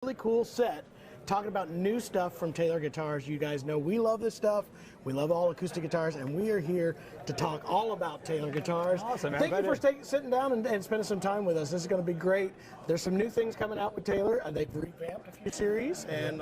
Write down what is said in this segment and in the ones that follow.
Really cool set talking about new stuff from Taylor Guitars. You guys know we love this stuff. We love all acoustic guitars, and we are here to talk all about Taylor Guitars. Awesome, Thank you for sitting down and spending some time with us. This is going to be great. There's some new things coming out with Taylor, and they've revamped a few series, and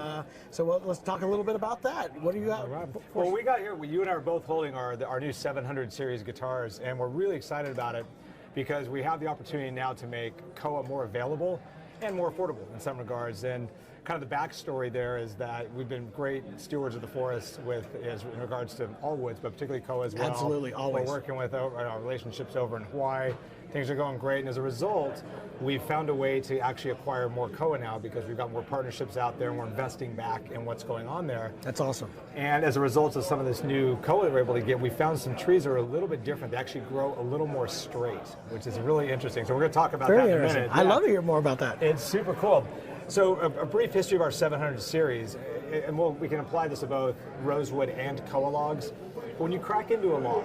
so let's talk a little bit about that. What do you got? Well, we got here, you and I are both holding our new 700 series guitars, and we're really excited about it because we have the opportunity now to make Koa more available and more affordable in some regards. And kind of the backstory there is that we've been great stewards of the forest in regards to all woods, but particularly Koa as well. Absolutely, always. We're working with our relationships over in Hawaii. Things are going great, and as a result, we've found a way to actually acquire more Koa now because we've got more partnerships out there and we're investing back in what's going on there. That's awesome. And as a result of some of this new Koa that we're able to get, we found some trees that are a little bit different. They actually grow a little more straight, which is really interesting. So we're going to talk about that in a minute. I'd love to hear more about that. It's super cool. So a brief history of our 700 series, and we can apply this to both rosewood and Koa logs. When you crack into a log,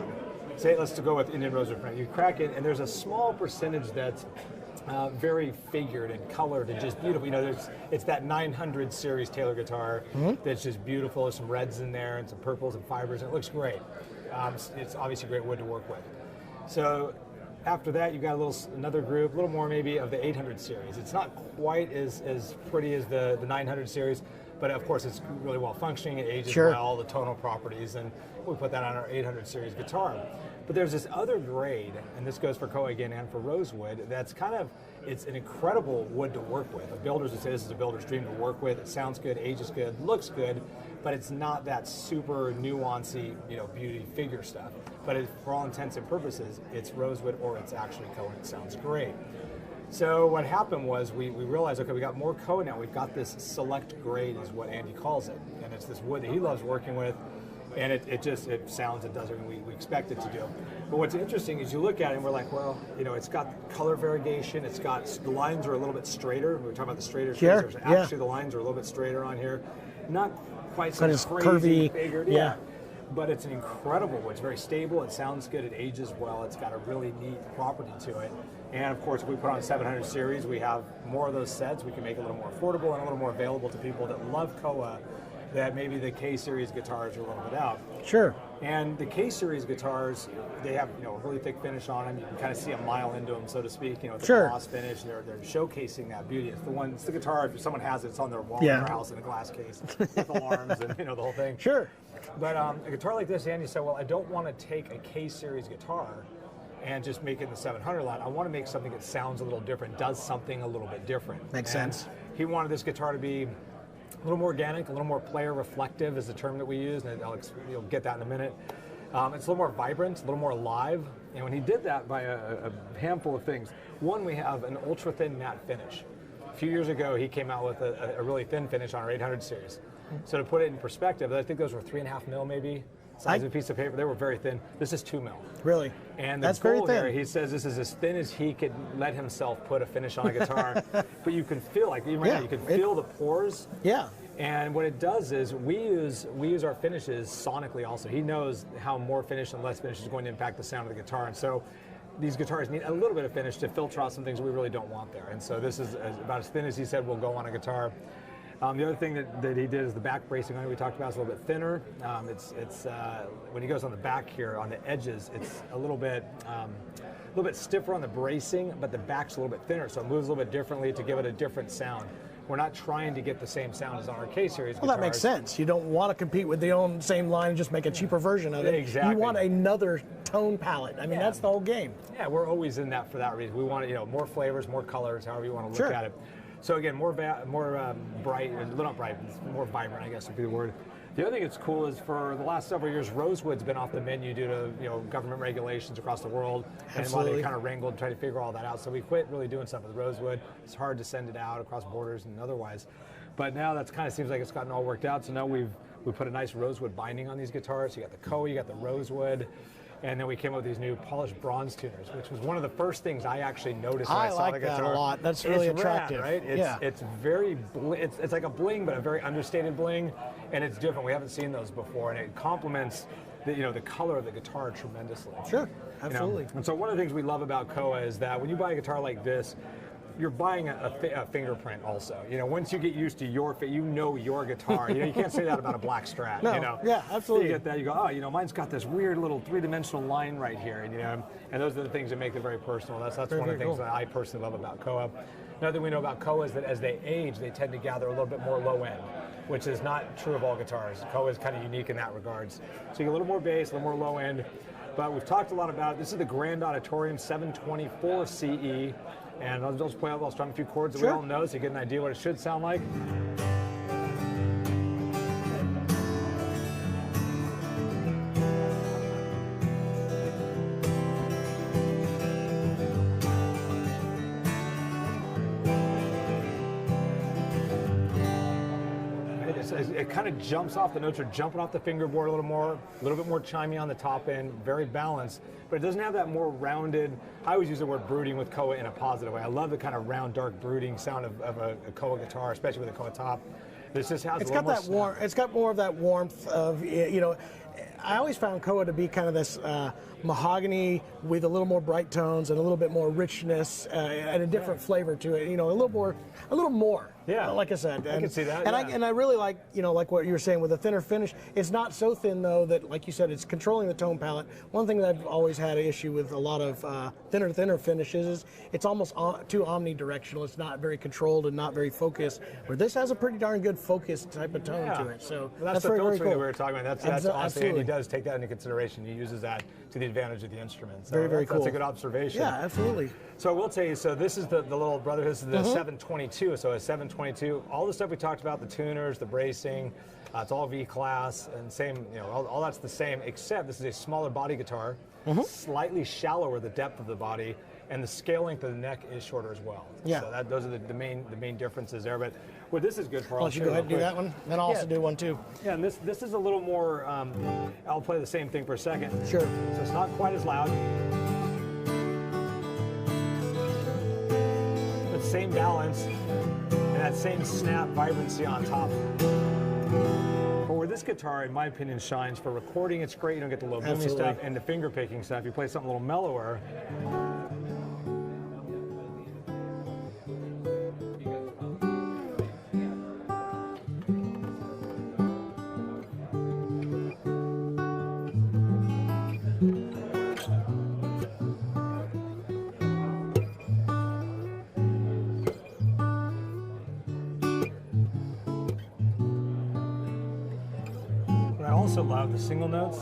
say let's go with Indian rosewood, you crack it, and there's a small percentage that's very figured and colored and just beautiful. You know, it's that 900 series Taylor guitar that's just beautiful. There's some reds in there and some purples and fibers, and it looks great. It's obviously great wood to work with. So after that, you've got another group, a little more maybe of the 800 series. It's not quite as pretty as the 900 series, but of course it's really well functioning. It ages well, the tonal properties, and we put that on our 800 series guitar. But there's this other grade, and this goes for Koa again and for rosewood, that's it's an incredible wood to work with. The builders would say this is a builder's dream to work with. It sounds good, ages good, looks good, but it's not that super nuancy, beauty figure stuff. But for all intents and purposes, it's rosewood or it's actually Koa, and it sounds great. So what happened was we realized, okay, we got more Koa now. We've got this select grade is what Andy calls it. And it's this wood that he loves working with. And it sounds and does everything we expect it to do. But what's interesting is you look at it and we're like, well, it's got color variegation. It's got, the lines are a little bit straighter. We were talking about the straighter trees. Actually, the lines are a little bit straighter on here. Not quite so crazy, figured. Yeah. But it's an incredible wood. It's very stable. It sounds good. It ages well. It's got a really neat property to it. And of course, if we put on a 700 series, we have more of those sets. We can make it a little more affordable and a little more available to people that love Koa, that maybe the K-Series guitars are a little bit out. Sure. And the K-Series guitars, they have a really thick finish on them. You can kind of see a mile into them, so to speak. It's a gloss finish. They're showcasing that beauty. It's the guitar. If someone has it, it's on their wall in their house in a glass case with alarms and the whole thing. Sure. But a guitar like this, Andy said, well, I don't want to take a K-Series guitar and just make it in the 700 line. I want to make something that sounds a little different, does something a little bit different. Makes sense. He wanted this guitar to be a little more organic, a little more player reflective is the term that we use, and you'll get that in a minute. It's a little more vibrant, a little more alive, and when he did that by a handful of things. One, we have an ultra thin matte finish. A few years ago, he came out with a really thin finish on our 800 series. So to put it in perspective, I think those were 3.5 mil maybe, size of a piece of paper. They were very thin. This is 2 mil. Really? And that's very thin. He says this is as thin as he could let himself put a finish on a guitar. But you can feel, like even right now, you can feel the pores. Yeah. And what it does is we use our finishes sonically also. He knows how more finish and less finish is going to impact the sound of the guitar. And so these guitars need a little bit of finish to filter out some things we really don't want there. And so this is about as thin as he said will go on a guitar. The other thing that he did is the back bracing on it. We talked about is a little bit thinner. It's when he goes on the back here on the edges, it's a little bit stiffer on the bracing, but the back's a little bit thinner, so it moves a little bit differently to give it a different sound. We're not trying to get the same sound as on our K-Series guitars. Well, that makes sense. You don't want to compete with the same line and just make a cheaper version of it. Exactly. You want another tone palette. I mean, that's the whole game. Yeah, we're always in that for that reason. We want more flavors, more colors, however you want to look at it. So again, more bright, not bright, more vibrant, I guess would be the word. The other thing that's cool is for the last several years, rosewood's been off the menu due to government regulations across the world, and a lot of kind of wrangled and tried to figure all that out. So we quit really doing stuff with rosewood. It's hard to send it out across borders and otherwise. But now that kind of seems like it's gotten all worked out. So now we put a nice rosewood binding on these guitars. You got the Koa, you got the rosewood. And then we came up with these new polished bronze tuners, which was one of the first things I actually noticed when I saw the guitar. I like that a lot. That's really attractive, right? It's very it's like a bling, but a very understated bling, and it's different. We haven't seen those before, and it complements the color of the guitar tremendously. Sure, absolutely. And so one of the things we love about Koa is that when you buy a guitar like this, you're buying a fingerprint also. You know, once you get used to your your guitar. You know, you can't say that about a black Strat. No, you know? yeah, absolutely. You get that, you go, oh, you know, mine's got this weird little three-dimensional line right here, and you know, and those are the things that make it very personal. That's Very, one of the very things cool. that I personally love about Koa. Another thing we know about Koa is that as they age, they tend to gather a little bit more low end, which is not true of all guitars. Koa is kind of unique in that regards. So you get a little more bass, a little more low end. But we've talked a lot about, this is the Grand Auditorium 724 CE. And I'll just play out, I'll strum a few chords that we all know so you get an idea what it should sound like. It kind of jumps off, the notes are jumping off the fingerboard a little bit more chimey on the top end, very balanced, but it doesn't have that more rounded, I always use the word brooding with Koa in a positive way. I love the kind of round, dark brooding sound of a Koa guitar, especially with a Koa top. This just has It's got that warm. It's got more of that warmth of, you know. I always found Koa to be kind of this mahogany with a little more bright tones and a little bit more richness and a different flavor to it. You know, a little more. Yeah. Like I said, I can see that. And I really like, you know, like what you were saying with a thinner finish. It's not so thin though that, like you said, it's controlling the tone palette. One thing that I've always had an issue with a lot of thinner finishes is it's almost too omnidirectional. It's not very controlled and not very focused. Where this has a pretty darn good focused type of tone to it. So well, that's the very, very filtering cool. that we were talking about. That's honestly, absolutely. and he does take that into consideration. He uses that to the advantage of the instrument. So Very, very cool. That's a good observation. Yeah, absolutely. So I will tell you, so this is the little brother, this is the 722. So a 722, all the stuff we talked about, the tuners, the bracing, it's all V-class and same, you know, all that's the same, except this is a smaller body guitar, slightly shallower the depth of the body, and the scale length of the neck is shorter as well. Yeah. So those are the main differences there. But what this is good for, Why don't you go ahead and do that one? Then I'll also do one too. Yeah, and this is a little more, I'll play the same thing for a second. Sure. So it's not quite as loud. But same balance and that same snap vibrancy on top. But where this guitar, in my opinion, shines for recording, it's great. You don't get the low boomy stuff and the finger picking stuff. You play something a little mellower. But I also love the single notes.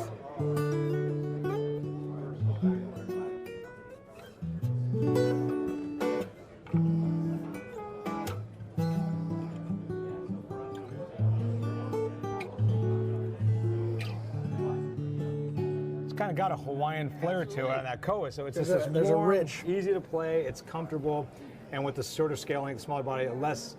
It's kind of got a Hawaiian flair to it on that Koa, so it's just this there's a warm, rich, easy to play, it's comfortable, and with the sort of scaling, smaller body, less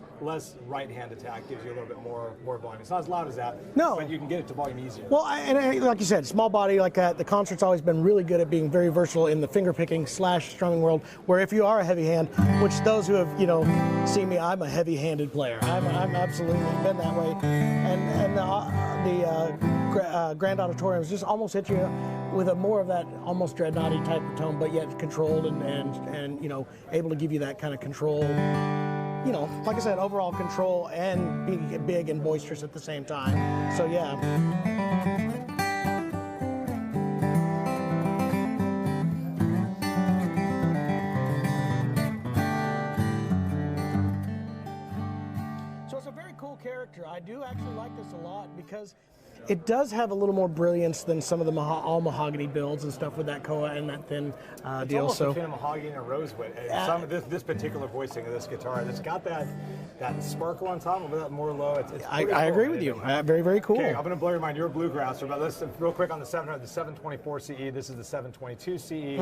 right hand attack gives you a little bit more volume. It's not as loud as that, but you can get it to volume easier. Well, and like you said, small body like that, the concert's always been really good at being very versatile in the finger picking / strumming world, where if you are a heavy hand, which those who have, you know, seen me, I'm a heavy handed player. I'm absolutely been that way. And the Grand Auditoriums just almost hit you with a more of that almost dreadnoughty type of tone, but yet controlled and you know, able to give you that kind of control. You know, like I said, overall control and being big and boisterous at the same time. So yeah. So it's a very cool character. I do actually like this a lot because it does have a little more brilliance than some of the all mahogany builds and stuff with that Koa and that thin it's deal. Almost So between a mahogany and a rosewood. And this particular voicing of this guitar, it's got that sparkle on top, but that more low. It's I cool. agree with you. Very, very cool. Okay, I'm going to blow your mind. You're a bluegrasser, but let's real quick on the 724 CE. This is the 722 CE.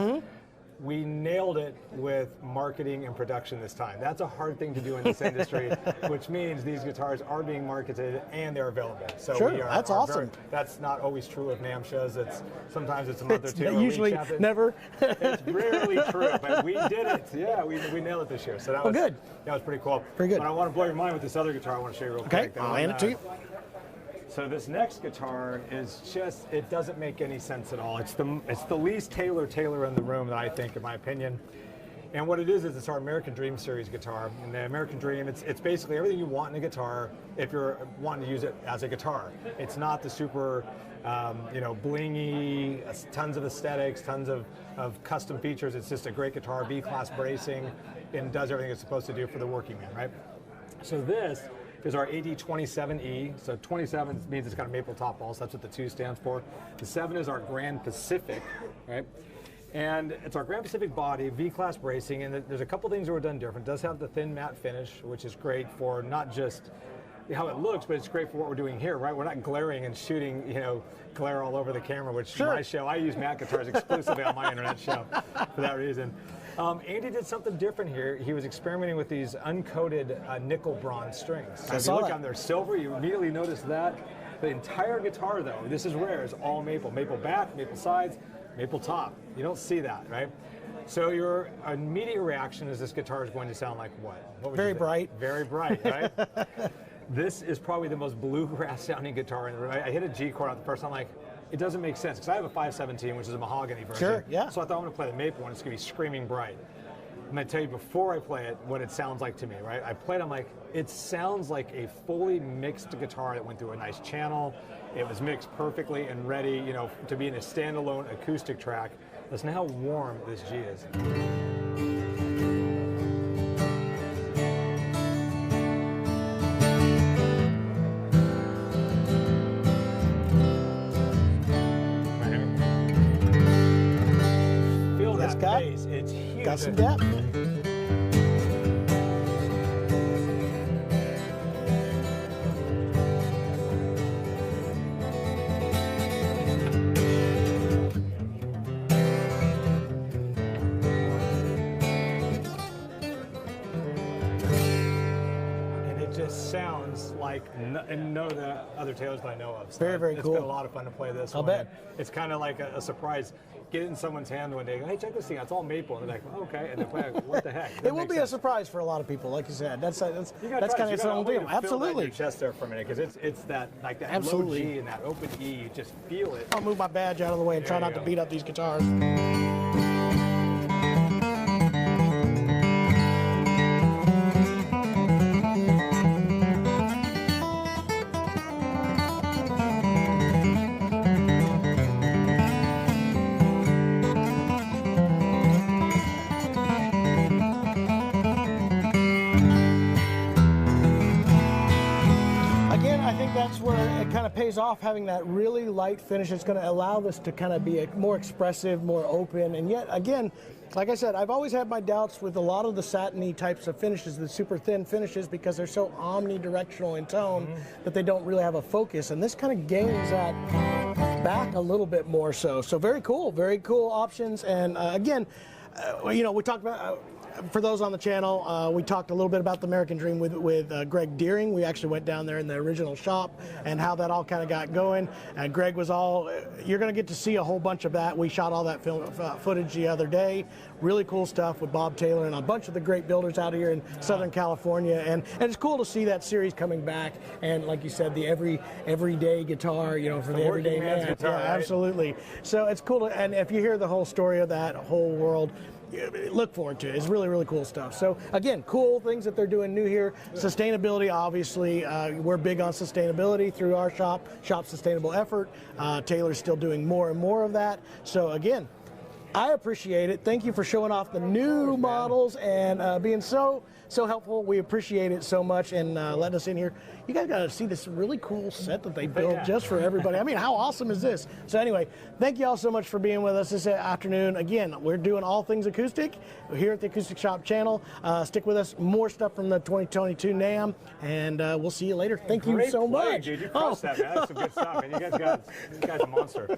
We nailed it with marketing and production this time. That's a hard thing to do in this industry, which means these guitars are being marketed and they're available. So sure, we are, that's awesome. That's not always true of NAMM shows. Sometimes it's a month or two. Usually never. It's rarely true, but we did it. Yeah, we nailed it this year. So that was good. That was pretty cool. Pretty good. But I want to blow your mind with this other guitar. I want to show you real quick. Okay, I'll hand it to you. So this next guitar is just, it doesn't make any sense at all. It's the least Taylor in the room that I think, in my opinion. And what it is it's our American Dream series guitar. And the American Dream, it's basically everything you want in a guitar if you're wanting to use it as a guitar. It's not the super, blingy, tons of aesthetics, tons of custom features. It's just a great guitar, B-class bracing, and does everything it's supposed to do for the working man, right? So this is our AD27E. So 27 means it's got a maple top also. That's what the 2 stands for. The 7 is our Grand Pacific, right? And it's our Grand Pacific body, V-class bracing, and there's a couple things that were done different. It does have the thin matte finish, which is great for not just how it looks, but it's great for what we're doing here, right? We're not glaring and shooting, glare all over the camera, which sure. My show, I use matte guitars exclusively on my internet show for that reason. Andy did something different here. He was experimenting with these uncoated nickel bronze strings. So if you look on there, silver, you immediately notice that. The entire guitar, though, this is rare, is all maple. Maple back, maple sides, maple top. You don't see that, right? So your immediate reaction is this guitar is going to sound like what? Very bright. Very bright, right? This is probably the most bluegrass sounding guitar in the room. I hit a G chord out the first time, like, it doesn't make sense, because I have a 517, which is a mahogany version. Sure, yeah. So I thought I'm going to play the maple one, it's going to be screaming bright. I'm going to tell you before I play it what it sounds like to me, right? I played, I'm like, it sounds like a fully mixed guitar that went through a nice channel. It was mixed perfectly and ready, to be in a standalone acoustic track. Listen to how warm this G is. Feel that bass, it's huge. Got some depth. Sounds like none of the other Taylors that I know of. So very, very cool. It's been a lot of fun to play this. I'll bet. It's kind of like a surprise. Get it in someone's hand one day. Go, hey, check this thing out. It's all maple. And they're like, oh, okay. And they play, what the heck? It will be a surprise for a lot of people, like you said. That's kind of its own deal. Absolutely. Your chest there for a minute, because it's that like that absolutely. low G and that open E. You just feel it. I'll move my badge out of the way and try not to beat up these guitars. That's where it kind of pays off, having that really light finish. It's going to allow this to kind of be more expressive, more open. And yet, again, like I said, I've always had my doubts with a lot of the satiny types of finishes, the super thin finishes, because they're so omnidirectional in tone that they don't really have a focus. And this kind of gains that back a little bit more so. So very cool options. And again, we talked about... For those on the channel, we talked a little bit about the American Dream with Greg Deering. We actually went down there in the original shop and how that all kind of got going. And Greg was you're going to get to see a whole bunch of that. We shot all that footage the other day. Really cool stuff with Bob Taylor and a bunch of the great builders out here in Southern California. And it's cool to see that series coming back. And like you said, the everyday guitar, for the everyday man. Guitar, yeah, right? Absolutely. So it's cool. And if you hear the whole story of that whole world, look forward to it. It's really, really cool stuff. So again, cool things that they're doing new here. Sustainability, obviously, we're big on sustainability through our shop sustainable effort. Taylor's still doing more and more of that. So again, I appreciate it. Thank you for showing off the new models and being so helpful. We appreciate it so much, and letting us in here. You guys got to see this really cool set that they built just for everybody. I mean, how awesome is this? So anyway, thank you all so much for being with us this afternoon. Again, we're doing all things acoustic here at the Acoustic Shop channel. Stick with us. More stuff from the 2022 NAMM, and we'll see you later. Thank you so much. Dude, you crushed that, man. That's some good stuff, man. You guys are a monster.